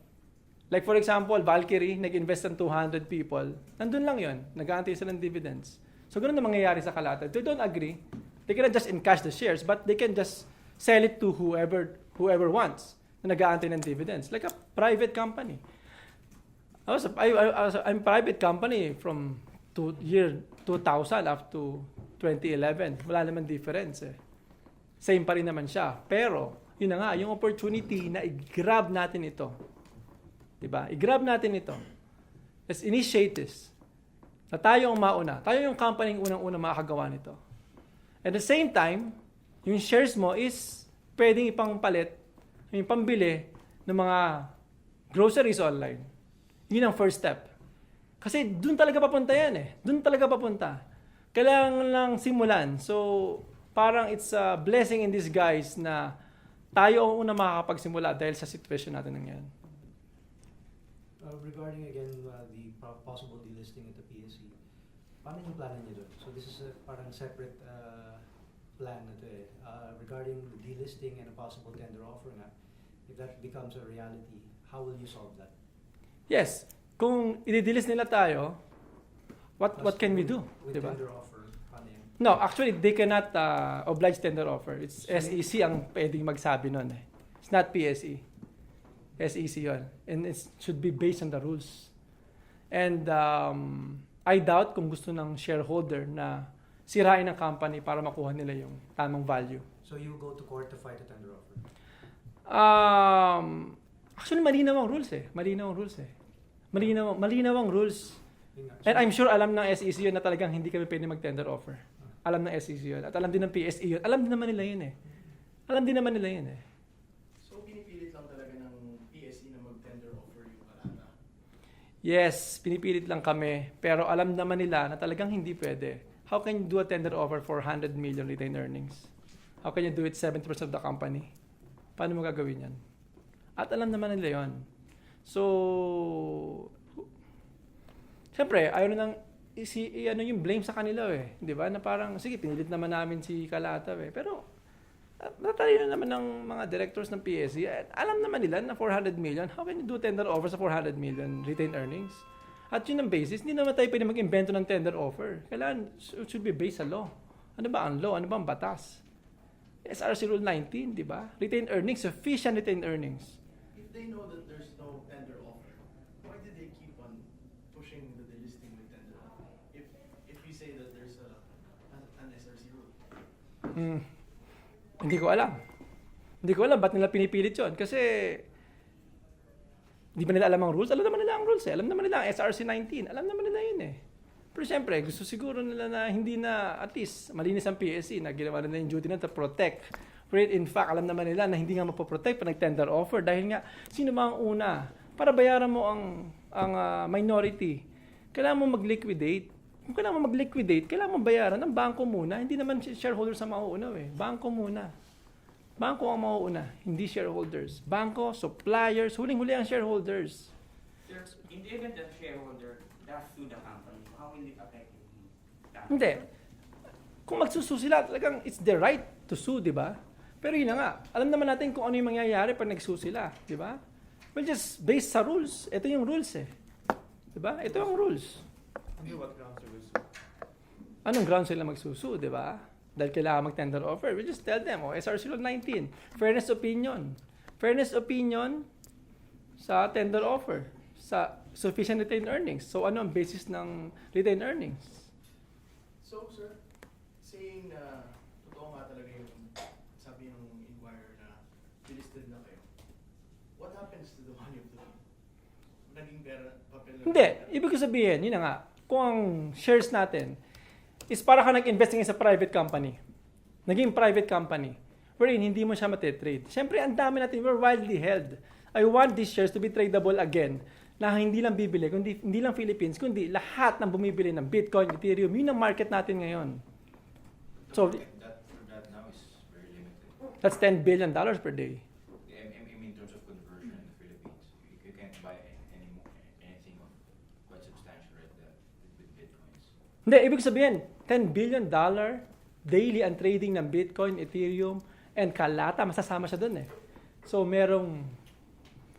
Like for example, Valkyrie, nag-invest ng 200 people. Nandun lang yun. Nag-aantay sila ng dividends. So ganun na mangyayari sa Calata. If they don't agree, they cannot just encash the shares, but they can just sell it to whoever wants na nag-aantay ng dividends. Like a private company. I'm private company from year 2000 up to 2011. Wala naman difference eh. Same pa rin naman siya. Pero, yun na nga, yung opportunity na i-grab natin ito. Diba? I-grab natin ito. Let's initiate this. Na tayo ang mauna. Tayo yung company yung unang-unang makakagawa nito. At the same time, yung shares mo is pwedeng ipangpalit, yung pambili ng mga groceries online. Yun ang first step. Kasi dun talaga papunta yan eh. Dun talaga papunta. Kailangan lang simulan. So, parang it's a blessing in disguise na tayo ang una makakapagsimula dahil sa situation natin ngayon. Regarding again the possible delisting at the PSE, paano yung plan niyo doon? So this is a parang separate plan na to eh. Regarding the delisting and a possible tender offer na, if that becomes a reality, how will you solve that? Yes, kung i-delist nila tayo, what can we do? With Diba? tender offer, paano yun? No, actually, they cannot oblige tender offer. It's SEC ang pwedeng magsabi nun eh. It's not PSE. SEC yun. And it should be based on the rules. And I doubt kung gusto ng shareholder na sirain ang company para makuha nila yung tamang value. So you go to court to fight a tender offer? Actually, malinaw ang rules eh. Malinaw ang rules. And I'm sure alam ng SEC yun na talagang hindi kami pwede mag-tender offer. Alam ng SEC yun. At alam din ng PSE yun. Alam din naman nila yun eh. So, pinipilit lang talaga ng PSE na mag-tender offer yung Calata? Yes, pinipilit lang kami. Pero alam naman nila na talagang hindi pwede. How can you do a tender offer for 100 million retained earnings? How can you do it 70% of the company? Paano mo gagawin yan? At alam naman nila yun. So, siyempre, ayaw na nang ano yung blame sa kanila eh. Di ba? Na parang, sige, pinilit naman namin si Calata eh. Pero, natalino naman ng mga directors ng PSE. Alam naman nila na 400 million. How can you do tender offer sa 400 million retained earnings? At yun ang basis. Hindi naman tayo pwede mag-invento ng tender offer. Kailangan, it should be based sa law. Ano ba ang law? Ano ba ang batas? SRC Rule 19, di ba? Retained earnings, sufficient retained earnings. If they know that there's no tender offer, why did they keep on pushing the delisting with tender offer? If we say that there's an SRC rule. Hindi ko alam ba't nila pinipilit yun. Kasi, di ba nila alam ang rules? Alam naman nila ang rules eh. Alam naman nila ang SRC 19. Alam naman nila yun eh. Pero siyempre, gusto siguro nila na hindi na, at least, malinis ang PSC na ginawa nila yung duty na to protect. But in fact, alam naman nila na hindi nga mapoprotect pa nag-tender offer dahil nga, sino ba ang una? Para bayaran mo ang minority, kailangan mo mag-liquidate. Kung kailangan mo mag-liquidate, kailangan mo bayaran ng bangko muna. Hindi naman shareholders ang mauuna eh. Bangko muna. Bangko ang mauuna, hindi shareholders. Bangko, suppliers, huling-huli ang shareholders. Sir, in the event that shareholder does sue the company, how will it affect that? Hindi. Kung magsusu sila, talagang it's their right to sue, di ba? Pero yun na nga, alam naman natin kung ano yung mangyayari pag nagsu sila, di ba? Well, just based sa rules. Ito yung rules eh. Di ba? Ito yung rules. Under what grounds they will sue? Anong grounds sila magsusu, di ba? Dahil kailangan mag-tender offer. We just tell them, SRC Law 19, fairness opinion. Fairness opinion sa tender offer, sa sufficient retained earnings. So ano ang basis ng retained earnings? So, sir, saying na totoo nga talaga yung sabi ng inquirer na delisted na kayo, what happens to the money of the naging pera, papel na Hindi. Ibig ko sabihin, yun na nga, kung ang shares natin is para ka nag-investing sa private company. Naging private company. Wherein hindi mo siya matitrade. Siyempre, ang dami natin, we're widely held. I want these shares to be tradable again. Na hindi lang bibili, hindi lang Philippines, kundi lahat ng bumibili ng Bitcoin, Ethereum. Yun ang market natin ngayon. So, That now is very limited. that's $10 billion per day. I mean, in terms of conversion in the Philippines, you can't buy anything of quite substantial with Bitcoins. Hindi, ibig sabihin, $10 billion daily ang trading ng Bitcoin, Ethereum, and Calata. Masasama siya dun eh. So, merong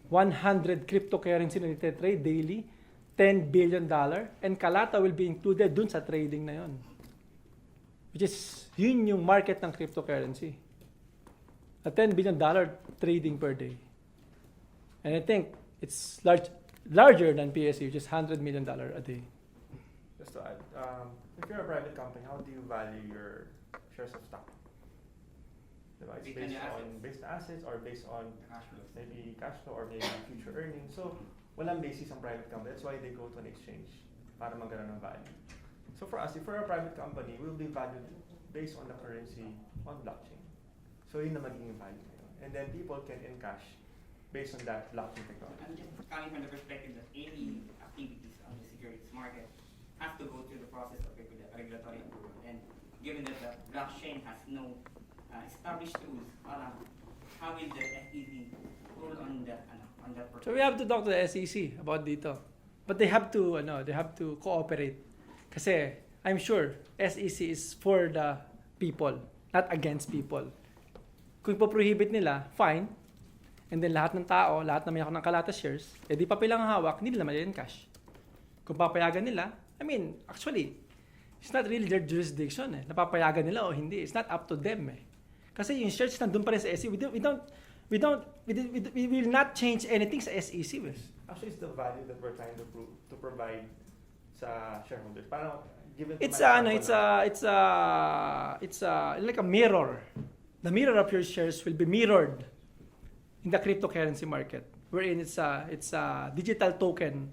100 cryptocurrency na nititrade daily, $10 billion, and Calata will be included dun sa trading na yun. Which is, yun yung market ng cryptocurrency. A $10 billion trading per day. And I think it's larger than PSE, which is $100 million a day. Just to add, if you're a private company, how do you value your shares of stock? Diba? It's based on assets or based on maybe cash flow or maybe future earnings. So, walang basis ang private company. That's why they go to an exchange para magkaroon ng value. So for us, if we're a private company, we'll be valued based on the currency on blockchain. So yun na magiging value ngayon. And then people can encash based on that blockchain technology. I'm just coming from the perspective that any activities on the securities market have to go through the process of regulatory approval. And given that the blockchain has no established rules, how will the SEC rule on that process? So we have to talk to the SEC about dito. But they have to cooperate. Kasi I'm sure SEC is for the people, not against people. Kung ipoprohibit nila, fine. and then lahat ng tao, lahat na may ako ng Calata shares, di papel lang ang hawak, hindi nila ma-encash. Kung papayagan nila, actually, it's not really their jurisdiction napapayagan nila o hindi. It's not up to them Kasi yung shares nandun pa rin sa SEC. We will not change anything sa SEC. Actually, it's the value that we're trying to provide sa shareholders. Parang given It's like a mirror. The mirror of your shares will be mirrored in the cryptocurrency market, wherein it's a digital token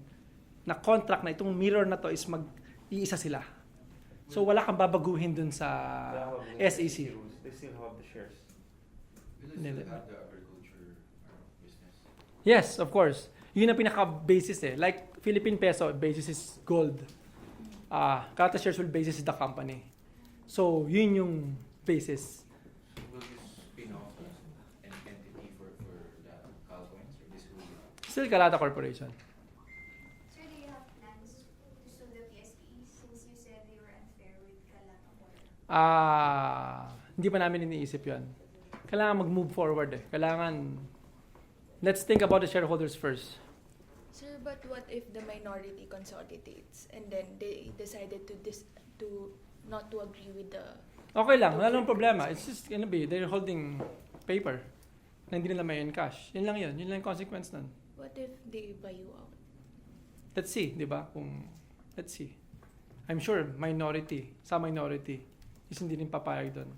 na contract na itong mirror na to is mag-iisa sila. So wala kang babaguhin dun sa SEC. They still have the shares. Will they still have the agriculture business? Yes, of course. Yun ang pinaka-basis Like Philippine peso, basis is gold. Calata shares will basis is the company. So yun yung basis. Will this spin off an entity for the Calcoins, or this will be? Still Calata Corporation. Sir, do you have plans to sue the PSE since you said they were unfair with Calata Corp? Hindi pa namin iniisip yun. Kailangan mag-move forward Kailangan, let's think about the shareholders first. Sir, but what if the minority consolidates and then they decided to not to agree with the... Okay lang, wala namang problema. It's just gonna be, they're holding paper na hindi nila may encash. Yun lang yun yung consequence nun. What if they buy you out? Let's see, di ba? Let's see. I'm sure minority is hindi rin papayag doon.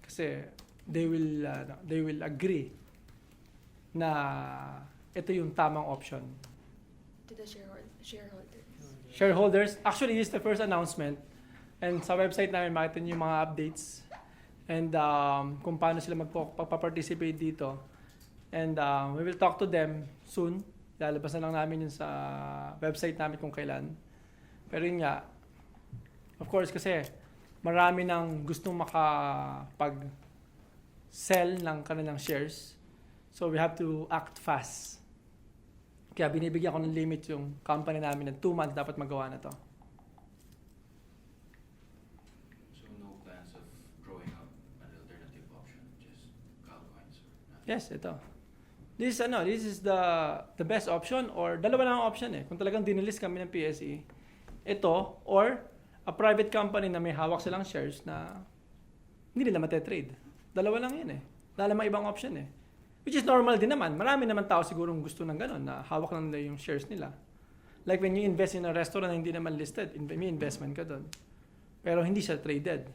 Kasi they will agree na ito yung tamang option. To the shareholders. Shareholders, actually this is the first announcement, and sa website namin makita niyo yung mga updates and kung paano sila magpa-participate dito. And we will talk to them soon. Lalabas na lang namin yun sa website namin kung kailan. Pero yun nga, of course kasi marami nang gustong makapag-sell ng kanilang shares. So we have to act fast. Kaya binibigyan ko ng limit yung company namin na 2 months dapat magawa na to. So no plans of drawing up an alternative option, just Calcoins? Yes, ito. This is the best option, or dalawa lang ang option Kung talagang dinilist kami ng PSE, ito or a private company na may hawak silang shares na hindi nila mate-trade. Dalawa lang yun Wala namang ibang option Which is normal din naman. Marami naman tao sigurong gusto ng ganon na hawak lang nila yung shares nila. Like when you invest in a restaurant na hindi naman listed, may investment ka doon. Pero hindi siya traded.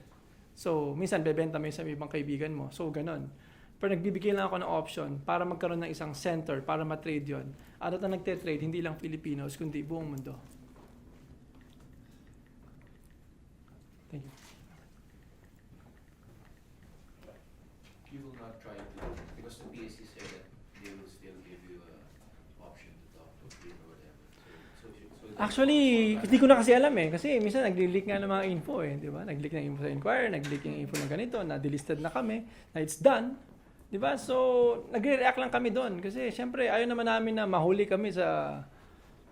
So, minsan bebenta mo sa ibang kaibigan mo. So, ganon. Pero nagbibigay lang ako ng option para magkaroon ng isang center para ma-trade yun. At na nagte-trade, hindi lang Filipinos, kundi buong mundo. Thank you. You will not try to, because the PSC said that they will still give you an option to talk to Green or whatever. Actually, hindi ko na kasi alam kasi minsan nag-leak nga ng mga info di ba? Nag-leak ng info sa Inquirer, nag-leak ng info ng ganito, na delisted na kami, na it's done. Di ba? So, nagre-react lang kami doon kasi syempre ayaw naman namin na mahuli kami sa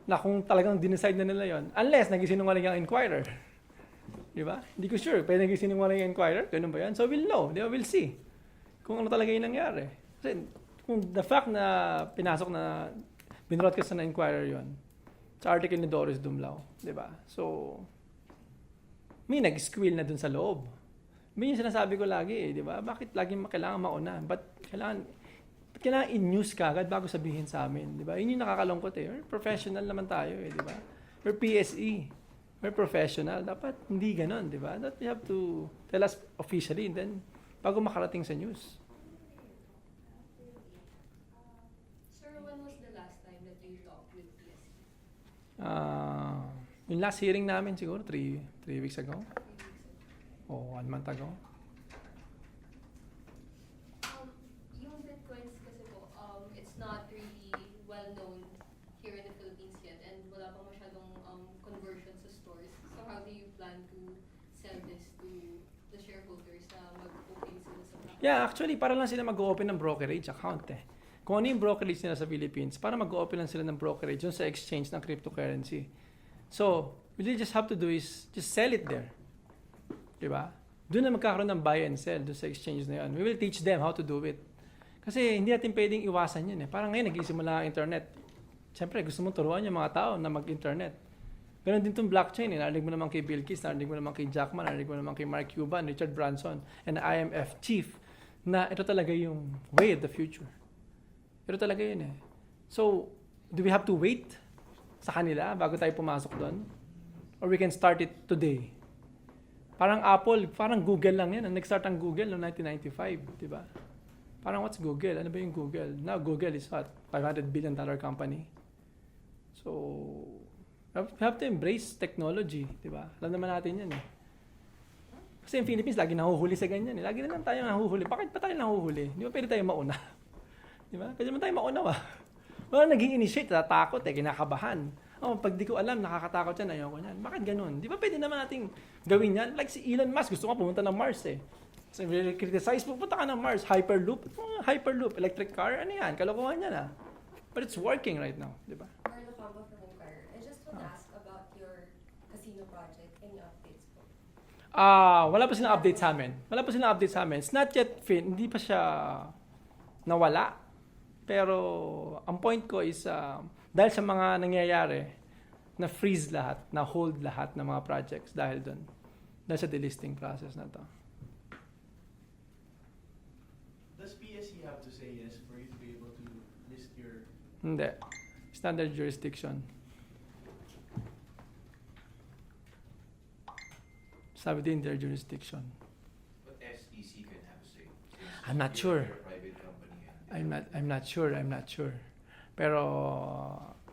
na kung talagang dinecide na nila yon. Unless nag-isinungaling ang Inquirer. Di ba? Hindi ko sure. Pwede nag-isinungaling ang Inquirer, ganun ba yan? So, we'll know. Di ba? We'll see kung ano talaga yung nangyari. Kasi kung the fact na pinasok na binroadcast na Inquirer yon sa article ni Doris Dumlao, di ba? So, may nag-squeal na dun sa loob. May yung sinasabi ko lagi di ba? Bakit laging kailangan mauna? Ba't kailangan in-news ka agad bago sabihin sa amin, di ba? Yun yung nakakalungkot We're professional naman tayo di ba? We're PSE. We're professional. Dapat hindi ganon, di ba? That we have to tell us officially and then bago makarating sa news. Sir, when was the last time that you talked with PSE? Yung last hearing namin siguro 3 weeks ago. O 1 month ago. Yung Bitcoins kasi po, it's not really well known here in the Philippines yet and wala pa masyadong conversion sa stores. So how do you plan to sell this to the shareholders na mag-open sila sa blockchain? Yeah, actually, para lang sila mag-open ng brokerage account Kung ano yung brokerage nila sa Philippines, para mag-open lang sila ng brokerage yun sa exchange ng cryptocurrency. So, what you just have to do is just sell it there. Diba? Doon na magkakaroon ng buy and sell doon sa exchange na yun. We will teach them how to do it. Kasi hindi natin pwedeng iwasan yun eh. Parang ngayon, nag-isimula ang internet. Siyempre, gusto mong turuan yung mga tao na mag-internet. Ganon din itong blockchain eh. Narinig mo naman kay Bill Gates, narinig mo naman kay Jack Ma, narinig mo naman kay Mark Cuban, Richard Branson, and IMF chief na ito talaga yung way of the future. Ito talaga yun eh. So, do we have to wait sa kanila bago tayo pumasok doon? Or we can start it today? Parang Apple, parang Google lang yan. Nag-start ang Google noong 1995, di ba? Parang what's Google? Ano ba yung Google? Now Google is what? $500 billion company. So, we have to embrace technology, di ba? Alam naman natin yan eh. Kasi yung Philippines, lagi nahuhuli sa ganyan eh. Lagi na lang tayo nahuhuli. Bakit pa tayo nahuhuli? Di ba pwede tayo mauna? Di ba? Pwede naman tayo mauna ba? Wala nag-i-initiate, natatakot eh, kinakabahan. Oh, pag di ko alam, nakakatakot yan, ayoko yan. Bakit ganun? Di ba pwede naman nating gawin yan? Like si Elon Musk, gusto nga pumunta ng Mars eh. So, really criticize, pupunta ka ng Mars, Hyperloop. Hyperloop, electric car, ano yan? Kalokohan yan ah. But it's working right now, di ba? Carlo Campo from Inquirer. I just want to ask about your casino project. Any updates po? Wala pa silang update sa amin. Wala pa silang update sa amin. It's not yet hindi pa siya nawala. Pero ang point ko is dahil sa mga nangyayari, na freeze lahat, na hold lahat ng mga projects dahil doon. Dahil sa delisting process na to. Does PSE have to say yes for you to be able to list your... Hindi. It's not their jurisdiction. It's not within their jurisdiction. But SEC can have a say. I'm not sure. You're a private company. I'm not sure. Pero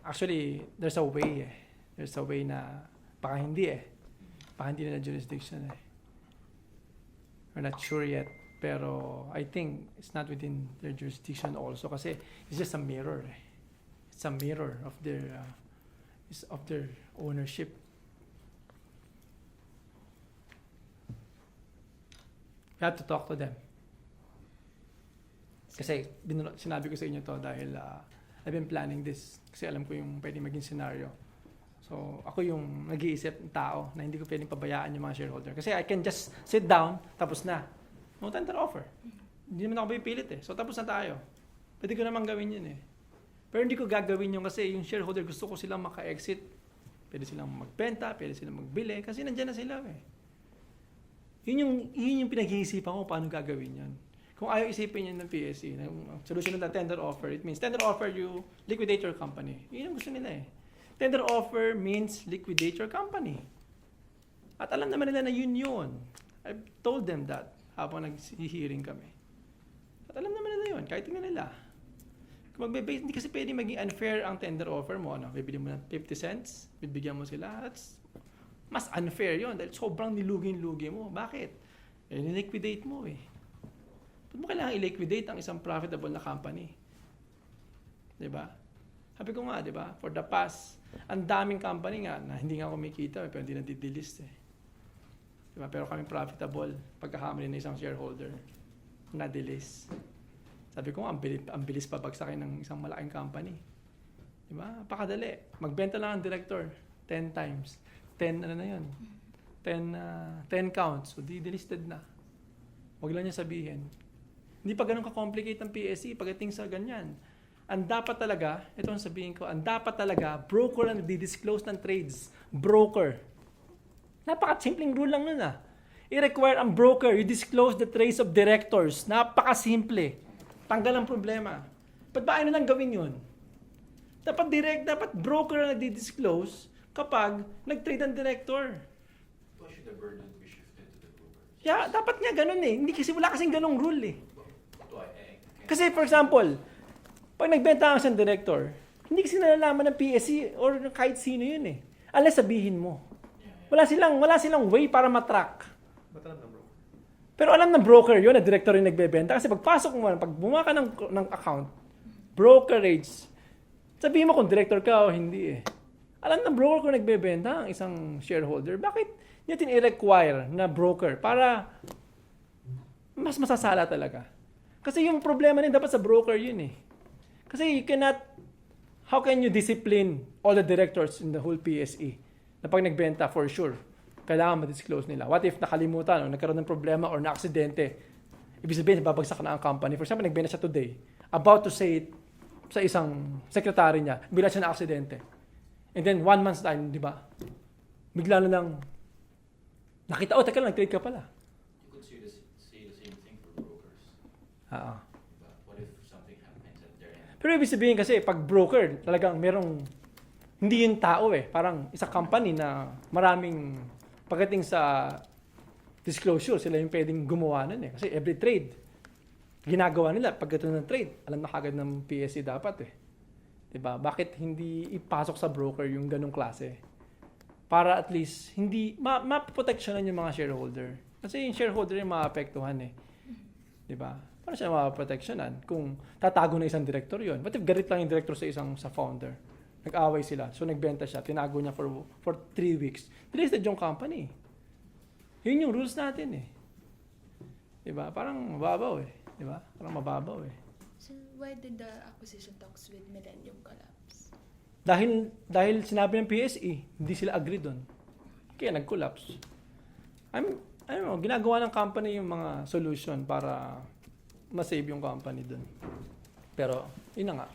actually, there's a way eh. There's a way na baka hindi eh. Baka hindi na jurisdiction eh. We're not sure yet. Pero I think it's not within their jurisdiction also kasi it's just a mirror eh. It's a mirror of their ownership. You have to talk to them. Kasi sinabi ko sa inyo to dahil I've been planning this. Kasi alam ko yung pwedeng maging scenario. So, ako yung nag-iisip ng tao na hindi ko pwedeng pabayaan yung mga shareholder. Kasi I can just sit down, tapos na. No tender offer. Hindi naman ako pipilit eh. So, tapos na tayo. Pwede ko naman gawin yun eh. Pero hindi ko gagawin yun kasi yung shareholder gusto ko silang maka-exit. Pwede silang magbenta, pwede silang magbili. Kasi nandyan na sila eh. Yun yung pinag-iisipan ko paano gagawin yan. Kung ayaw isipin yan ng PSE, ng solution ng tender offer, it means tender offer, you liquidate your company. Yun yung gusto nila eh. Tender offer means liquidate your company. At alam naman nila na yun. I've told them that habang nag-hearing kami. At alam naman nila yun, kahit tingnan nila. Kung hindi kasi pwede maging unfair ang tender offer mo. Bibili mo ng 50 cents, bibigyan mo sila. That's mas unfair yun dahil sobrang nilugin-lugi mo. Bakit? Liquidate mo eh. Ba't mo kailangan i-liquidate ang isang profitable na company? Diba? Sabi ko nga, diba? For the past, ang daming company nga na hindi nga kumikita pero hindi na didelist eh. Diba? Pero kami profitable pagkakamali ng isang shareholder na delist. Sabi ko nga, ang bilis pabagsakin ng isang malaking company. Diba? Pakadali. Magbenta lang ang director 10 times. 10 ano na yun? 10 counts. So, delisted na. Huwag lang niya sabihin. Hindi pa ganun ka-complicate ang PSE pagdating sa ganyan. Ang dapat talaga, ito ang sabihin ko, ang dapat talaga, broker ang di-disclose ng trades. Broker. Napaka-simpleng rule lang nun ah. I-require ang broker, you disclose the trades of directors. Napaka-simple. Tanggal ang problema. Ba't ba ayaw na lang gawin yun? Dapat broker ang di-disclose kapag nag-trade ang director. Why should the burden be shifted to the broker? Yeah, dapat nga ganun eh. Hindi kasi wala kasing ganung rule eh. Kasi for example, pag nagbenta ang isang director, hindi kasi nalalaman ng PSE or kahit sino yun eh. Unless sabihin mo. Wala silang way para matrack. Pero alam ng broker yun, na director yung nagbebenta. Kasi pagpasok mo, pag bumuha ka ng account, brokerage, sabihin mo kung director ka o hindi eh. Alam ng broker kung nagbebenta ang isang shareholder. Bakit natin i-require na broker para mas masasala talaga? Kasi yung problema din dapat sa broker yun eh. Kasi how can you discipline all the directors in the whole PSE? Na pag nagbenta, for sure, kailangan ma-disclose nila. What if nakalimutan o nagkaroon ng problema or na-aksidente? Ibig sabihin, babagsak na ang company. For example, nagbenta siya today, about to say it sa isang secretary niya, bila siya na aksidente. And then, 1 month's time, di ba? Bigla na lang, nakita, teka lang, nag-trade ka pala. You could say the same thing for brokers. But what if something happens at their end? Pero ibig sabihin kasi, pag broker, talagang merong, hindi yung tao parang isa company na maraming, pagdating sa disclosure, sila yung pwedeng gumawa nun Kasi every trade, ginagawa nila, pagdating ng trade, alam na kagad ng PSE dapat Diba? Bakit hindi ipasok sa broker yung ganong klase? Para at least, hindi, ma-protectionan yung mga shareholder. Kasi yung shareholder yung maapektuhan Diba? Paano siya ma-protectionan? Kung tatago na isang director yon. What if garit lang yung director sa founder? Nag-away sila. So nagbenta siya. Tinago niya for 3 weeks. Delisted yung company. Yun yung rules natin Diba? Parang mababaw Diba? Parang mababaw So why did the acquisition talks with Millennium collapse? Dahil sinabi ng PSE, hindi sila agree doon. Kaya nag-collapse. Ginagawa ng company yung mga solution para ma-save yung company doon. Pero, yun na nga.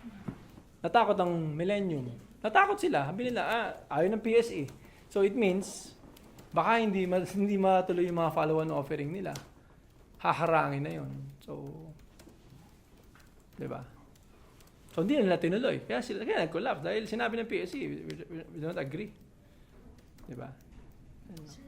Natakot ang Millennium. Natakot sila. Sabi nila, ayaw ng PSE. So it means, baka hindi matuloy yung mga follow-on offering nila. Haharangin na yun. So, diba? So, hindi na nila tinuloy. Kaya nag-collapse. Dahil sinabi ng PSE, we don't agree. Diba? Sir,